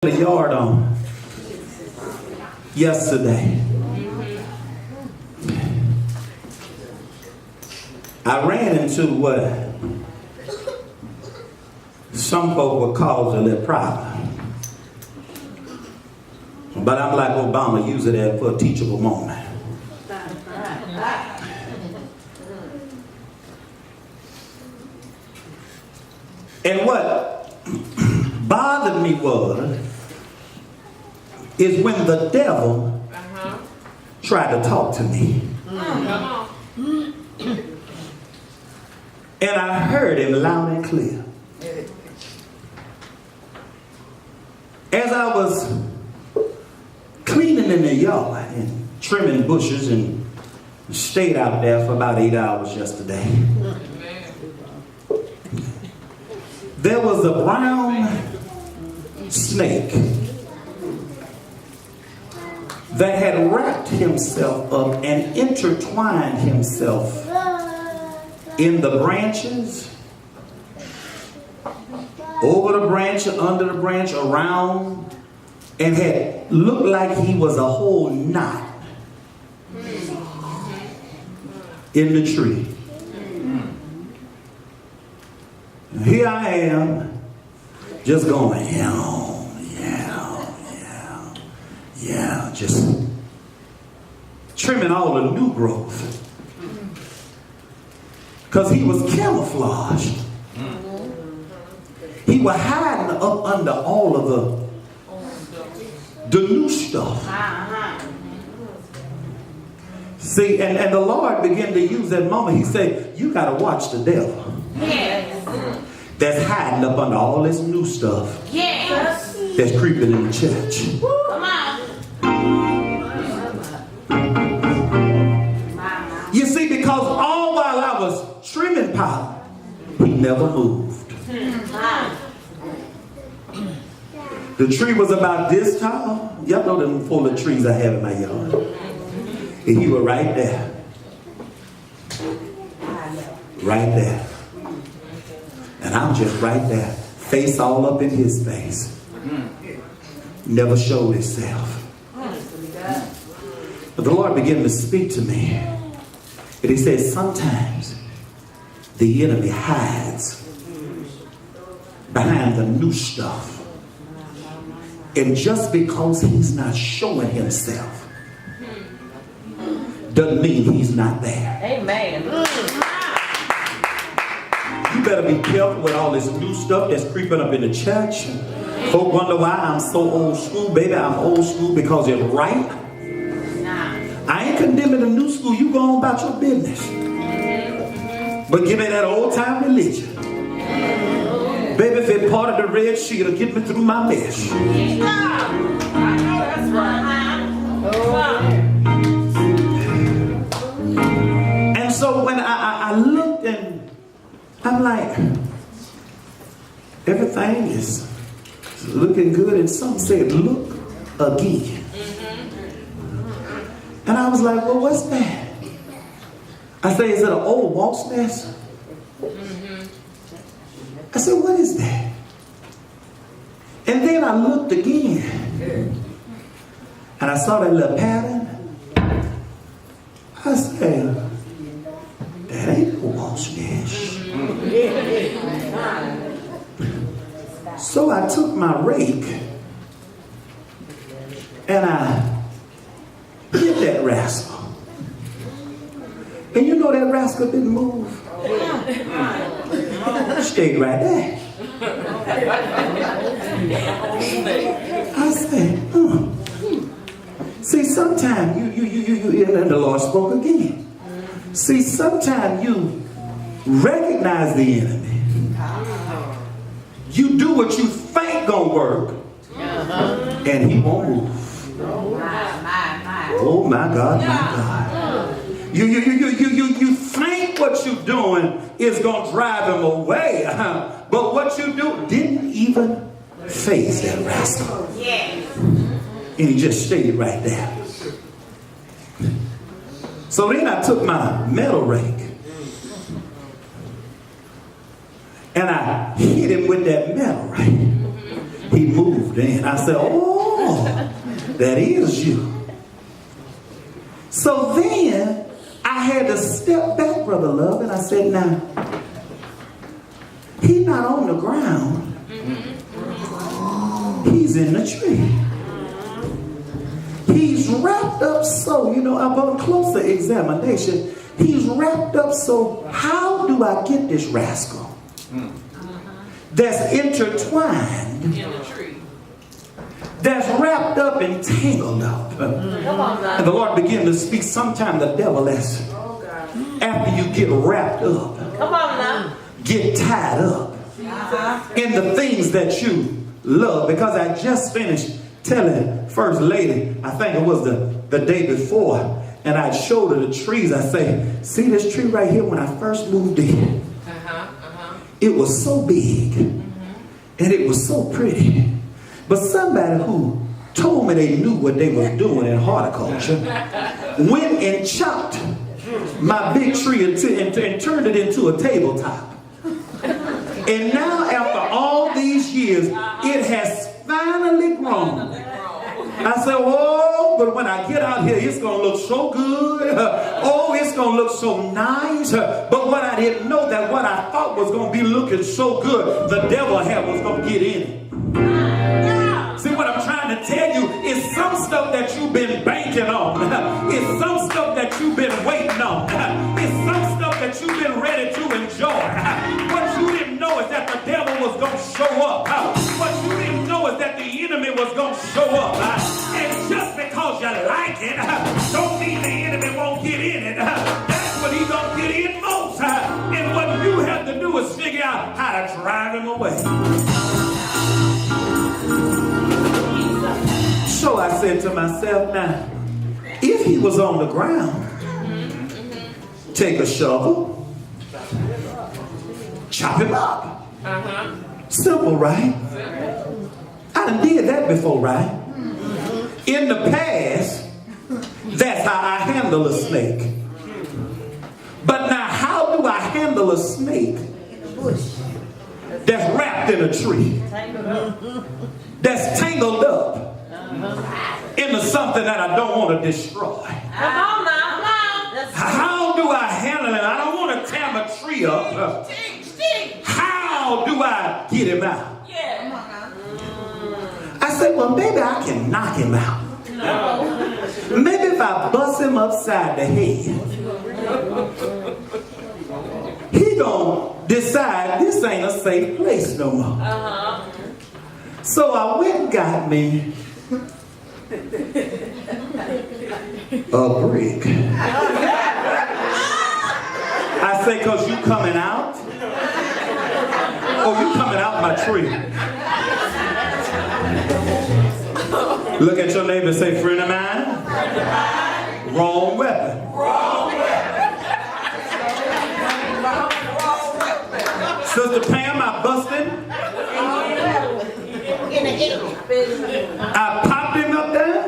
The yard on yesterday. I ran into what some folk would call a little problem. But I'm like Obama, use it as for a teachable moment. And what bothered me is when the devil tried to talk to me. And I heard him loud and clear. As I was cleaning in the yard and trimming bushes and stayed out there for about 8 hours yesterday, there was a brown snake that had wrapped himself up and intertwined himself in the branches, over the branch, under the branch, around, and had looked like he was a whole knot in the tree. And here I am, just going, yeah, just trimming all the new growth. Because he was camouflaged. He was hiding up under all of the new stuff. See, and the Lord began to use that moment. He said, you got to watch the devil. That's hiding up under all this new stuff. That's creeping in the church. Come on. You see, because all while I was trimming powder, he never moved. The tree was about this tall. Y'all know them full of trees I have in my yard. And he was right there. Right there. And I'm just right there. Face all up in his face. Never showed himself. But the Lord began to speak to me. And he said, sometimes the enemy hides behind the new stuff. And just because he's not showing himself doesn't mean he's not there. Amen. You better be careful with all this new stuff that's creeping up in the church. Folk wonder why I'm so old school. Baby, I'm old school because it's right. I ain't condemning the new school. You go on about your business. But give me that old time religion. Baby, if it's part of the red sheet, it'll get me through my mess. I know that's right. And so when I looked and I'm like, everything is looking good, and some said, look again. And I was like, well, what's that? I said, is it an old wasp nest? I said, what is that? And then I looked again, and I saw that little pattern. I said, that ain't no wasp nest. So I took my rake and I hit that rascal. And you know that rascal didn't move. Stayed right there. I said, See, sometimes you, and the Lord spoke again. See, sometimes you recognize the enemy. You do what you think gonna work, and he won't move. Oh my God, my God. You think what you're doing is gonna drive him away, but what you do didn't even face that rascal. And he just stayed right there. So then I took my metal rake and I hit him with that metal rake. He moved in. I said, oh, that is you. So then I had to step back, Brother Love, and I said, now, he's not on the ground. He's in the tree. He's wrapped up so, upon closer examination, he's wrapped up so, how do I get this rascal that's intertwined, In the tree. that's wrapped up and tangled up? And the Lord began to speak. Sometimes the devil is, after you get wrapped up, Come on now. get tied up in the things that you love. Because I just finished telling First Lady, I think it was the day before, and I showed her the trees. I say, see this tree right here? When I first moved in, it was so big and it was so pretty. But somebody who told me they knew what they was doing in horticulture went and chopped my big tree and turned it into a tabletop. And now after all these years, it has finally grown. I said, oh, but when I get out here, it's going to look so good. Oh, it's going to look so nice. But what I didn't know, that what I thought was going to be looking so good, the devil was going to get in it. See, what I'm trying to tell you is some stuff that you've been banking on. It's some stuff that you've been waiting on. It's some stuff that you've been ready to enjoy. What you didn't know is that the devil was going to show up. What you didn't know is that the enemy was going to show up. And just because you like it, don't mean the enemy won't get in it. That's what he's going to get in most. And what you have to do is figure out how to drive him away. So I said to myself, now, if he was on the ground, take a shovel, chop him up. Simple, right? I done did that before, right? In the past, that's how I handle a snake. But now, how do I handle a snake that's wrapped in a tree, that's tangled up into something that I don't want to destroy? Come on now. Come on. How do I handle it? I don't want to tear my tree up. How do I get him out? I said, well, maybe I can knock him out. Maybe if I bust him upside the head, he gonna decide this ain't a safe place no more. So I went and got me a brick. I say, cause you coming out? Oh, you coming out my tree. Look at your neighbor and say, friend of mine, wrong weapon. Sister Pam, I busted. I popped him up there.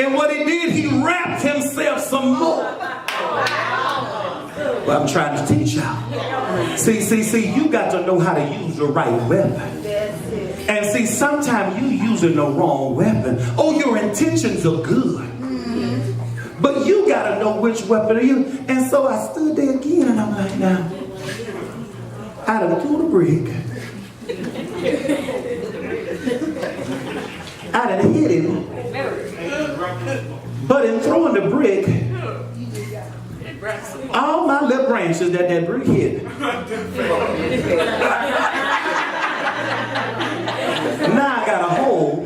And what he did, he wrapped himself some more. Well, I'm trying to teach y'all. See, you got to know how to use the right weapon. And see, sometimes you using the wrong weapon. Oh, your intentions are good. But you got to know which weapon are you. And so I stood there again and I'm like, now, I done threw the brick. I done hit him. But in throwing the brick, all my little branches that brick hit. Now I got a hole.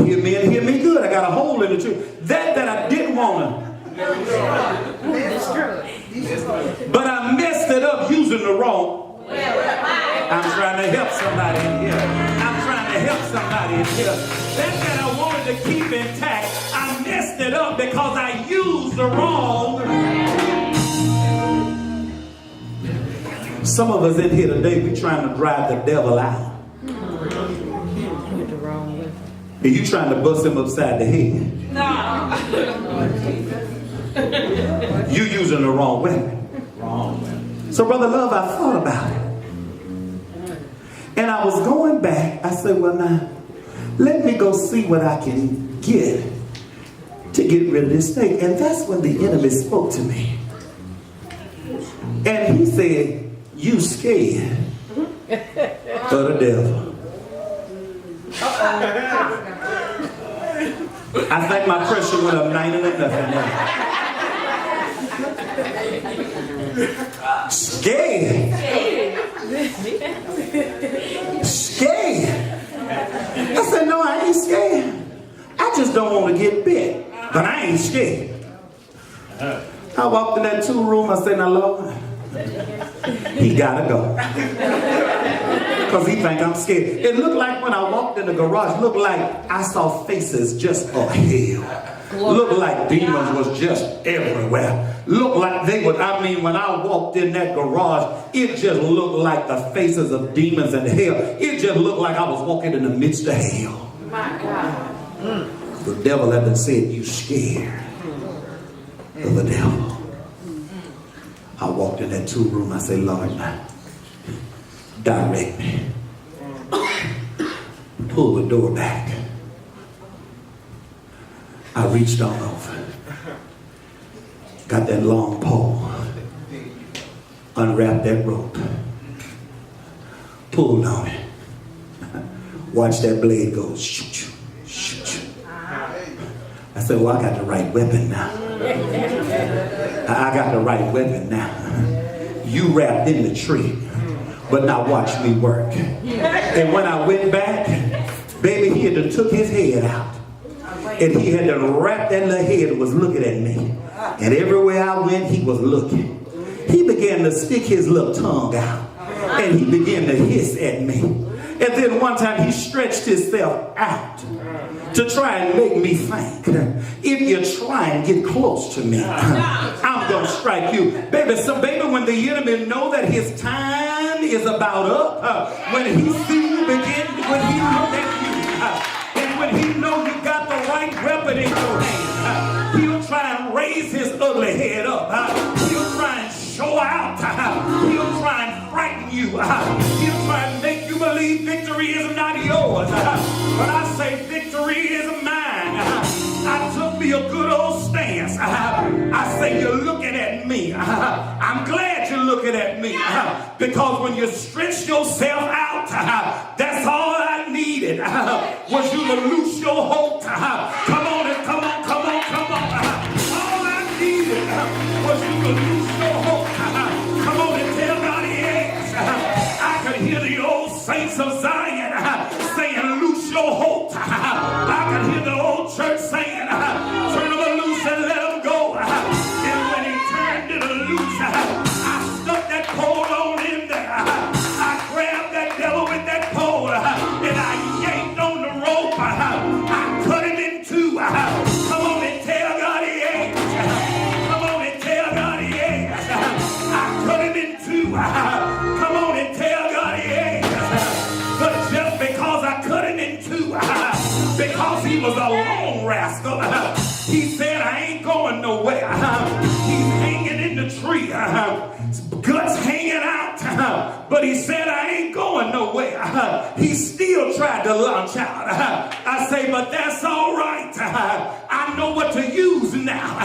Hear me good. I got a hole in the tree. That I didn't want to. But I messed it up using the wrong. I'm trying to help somebody in here. I'm trying to help somebody in here. That I wanted to keep intact, I messed it up because I used the wrong. Some of us in here today, we trying to drive the devil out. And you trying to bust him upside the head. No. You using the wrong weapon. So, Brother Love, I thought about it. And I was going back. I said, well, now, let me go see what I can get to get rid of this snake. And that's when the enemy spoke to me. And he said, you scared of the devil. I think my pressure went up 9 to nothing now. Scared. Scared. I said, no, I ain't scared. I just don't want to get bit. But I ain't scared. I walked in that 2 room. I said, now, Lord, he gotta go. Because he think I'm scared. It looked like when I walked in the garage, looked like I saw faces just of hell. Looked like demons was just everywhere. Looked like they would, I mean, when I walked in that garage, it just looked like the faces of demons and hell. It just looked like I was walking in the midst of hell. My God. The devil had been said, you scared of the devil. I walked in that 2 room. I said, Lord, direct me. Pull the door back. I reached on over. Got that long pole. Unwrapped that rope. Pulled on it. Watched that blade go. Shoot, shoot, shoot, shoot. I said, well, I got the right weapon now. I got the right weapon now. You wrapped in the tree, but now watch me work. And when I went back, baby, he had to took his head out. And he had to wrap that little head and was looking at me. And everywhere I went, he was looking. He began to stick his little tongue out. And he began to hiss at me. And then one time he stretched himself out to try and make me think, if you try and get close to me, I'm going to strike you. Baby, when the enemy know that his time is about up, when he see you begin, when he look at you, and when he know you got the right weapon in your hand, he'll try and raise his ugly head up. He'll try and show out. He'll try and frighten you. He'll try and make you believe victory is not yours. But I say victory is mine. I took me a good old stance. I say you're looking at me. I'm glad you're looking at me. Because when you stretch yourself out, that's all I needed. Was you to loose your hope. Come on and come on, come on, come on. All I needed was you to loose your hope. Come on and tell God yes. I could hear the old saints of Zion saying, loose your hope. I could hear the old church saying, turn them loose and let them go. And when he turned it loose, I stuck that pole on in there. I grabbed that devil with that pole and I yanked on the rope. I cut him in two. Come on and tell God yes. Come on and tell God yes. I cut him in two. Come on and tell God yes. But just because I cut him in two, because he was a lone rascal, he said, I ain't going nowhere. He's hanging in the tree. Guts hanging out. But he said, I ain't going nowhere. He still tried to launch out. I say, but that's all right. I know what to use now.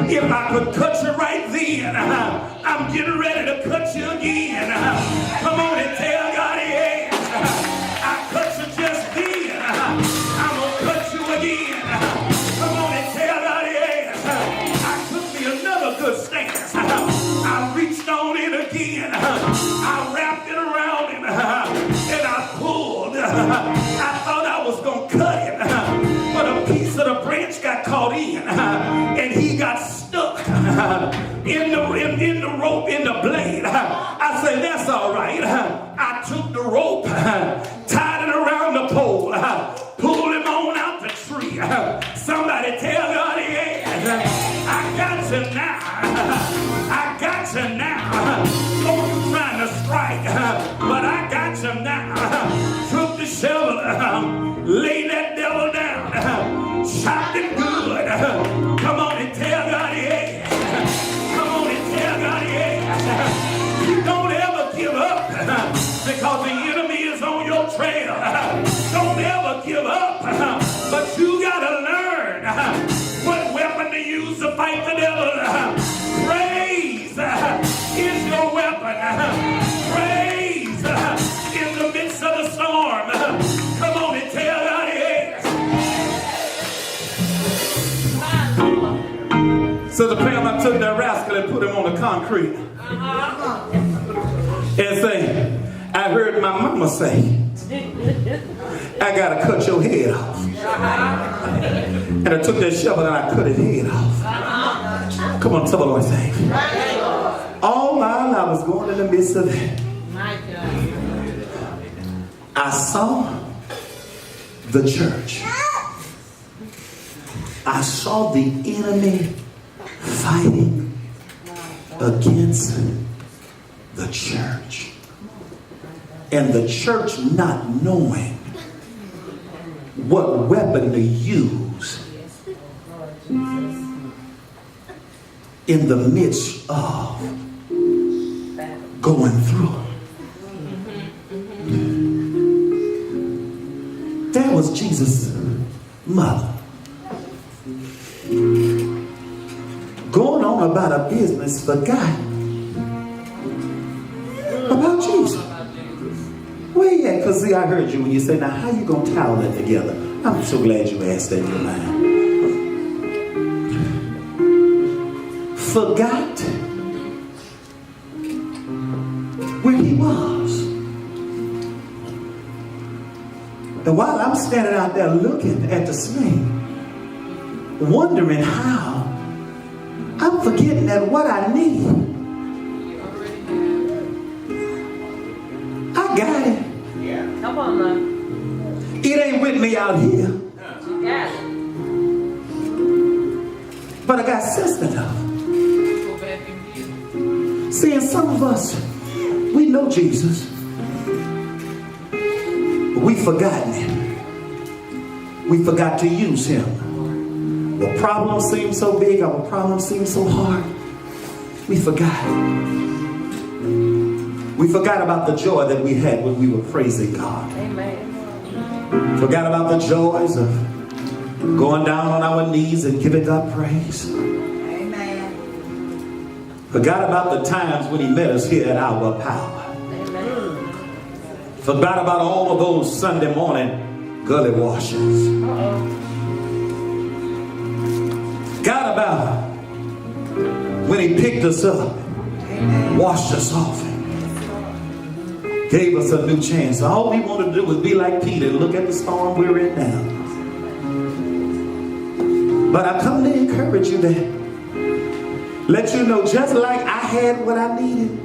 If I could cut you right then, I'm getting ready to cut you again. Come on and tell God yes. I cut you just then. I'm going to cut you again. Come on and tell God yes. I took me another good stance. I reached on it again. I wrapped it around him and I pulled. I thought I was going to cut him, but a piece of the branch got caught in and he got stuck in the rope, in the blade. I said, that's all right. I took the rope, tied it around the pole, pulled him on out the tree. Somebody tell God, yeah, I got you now. I got you now. Oh, you trying to strike, but I got you now. Took the shovel, laid that devil down, chopped him good. Come on and tell God, yeah. Come on and tell God, yeah. You don't ever give up because the enemy is on betrayal. Don't ever give up. But you got to learn what weapon to use to fight the devil. Praise is your weapon. Praise in the midst of the storm. Come on and tell God it is. So the Pam took that rascal and put him on the concrete. And say, I heard my mama say, I gotta cut your head off. And I took that shovel and I cut his head off. Come on, tell the Lord, thank you. All while I was going in the midst of it, I saw the church. I saw the enemy fighting against the church. And the church not knowing what weapon to use in the midst of going through. That was Jesus' mother going on about a business, forgot about Jesus. Where you at? Because see, I heard you when you said, now how you going to tie that together? I'm so glad you asked that in your mind. Forgot where he was. And while I'm standing out there looking at the sling, wondering how, I'm forgetting that what I need, I got it. Yeah. Come on, love. It ain't with me out here. You got it. But I got sense enough. See, and some of us, we know Jesus, but we forgotten him. We forgot to use him. The problem seemed so big, our problem seemed so hard. We forgot. We forgot about the joy that we had when we were praising God. Amen. Forgot about the joys of going down on our knees and giving God praise. Amen. Forgot about the times when he met us here at our power. Amen. Forgot about all of those Sunday morning gully washings. Forgot about when he picked us up, washed us off, gave us a new chance. All we want to do is be like Peter and look at the storm we're in now. But I come to encourage you that let you know, just like I had what I needed,